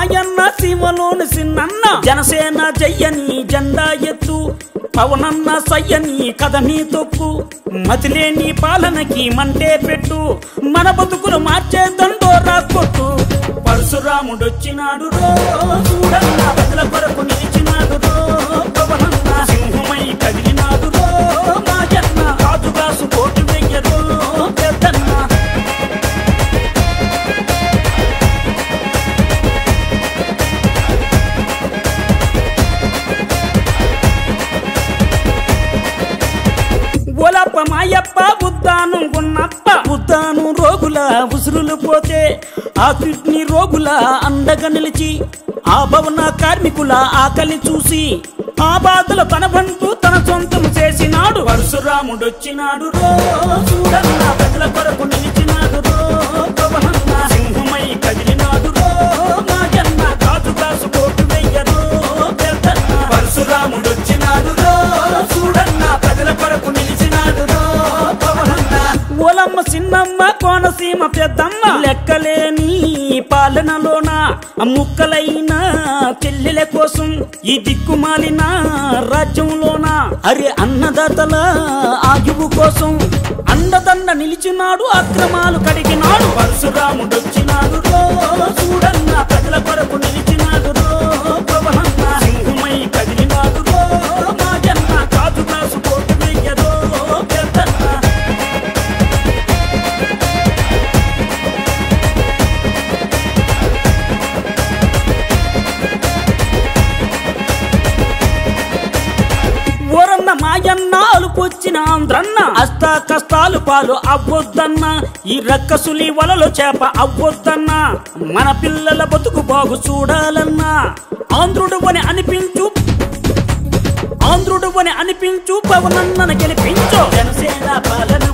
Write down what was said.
మాయన్న సీమలోని సిన్నన్న జనసేన జయ్యని జెండా ఎత్తు పవనన్న సయ్యని కథని తొక్కు మతిలేని పాలనకి మంటే పెట్టు మన బతుకులు మార్చే దండోరా కొట్టు పరశురాముడొచ్చినాడు రో చూడన్న ప్రజల కొరకు నిలిచినాడు రో పవనన్న సింహమై కదిలినాడు రో మాయన్న రాజుగాసు కోటి వెయ్యరో పెద్దన్న ఓలప్ప మాయప్ప ఉద్దానం గున్నప్ప ఉద్దానం రోగుల ఉసురులు పోతే ఆ కిడ్నీ రోగుల అండగా నిలిచి ఆ భవన కార్మికుల ఆకలి చూసి ఆ బాధలు తన బంధు తన సొంతం చేసినాడు పరశురాముడొచ్చినాడు రో చూడన్న ప్రజల కొరకు నిలిచినాడు రో పవనన్న సింహమై కదిలినాడు రో మాయన్న కాజుగాసు కోటు వెయ్యరో పెద్దన్న పరశురాముడొచ్చినాడు రో చూడన్న ప్రజల కొరకు నిలిచినాడు రో పవనన్న ఓలమ్మ సిన్నమ్మ కోనసీమ పెద్దమ్మ లెక్కలేని పాలనలోన ముక్కలైన చెల్లెల కోసం ఈ దిక్కుమాలిన రాజ్యంలోన అరే అన్నదాతల ఆయువు కోసం అండదండ నిలిచినాడు అక్రమాలు కడిగినాడు పరశురాముడొచ్చినాడు రో చూడన్న ప్రజల కొరకు నిలిచినాడు రో పవనన్న సింహమై కదిలినాడు రో మాయన్న కాజుగాసు కోటు వెయ్యరో పెద్దన్న ఓరన్న మాయన్న అలుపొచ్చిన ఆంధ్రన్న అష్ట కష్టాలు పాలు అవ్వొద్దన్న ఈ రక్కసులి వలలో చేప అవ్వొద్దన్న మన పిల్లల బతుకు బాగు చూడాలన్నా ఆంధ్రుడు అని అనిపించు పవనన్నను గెలిపించు జనసేన పాలన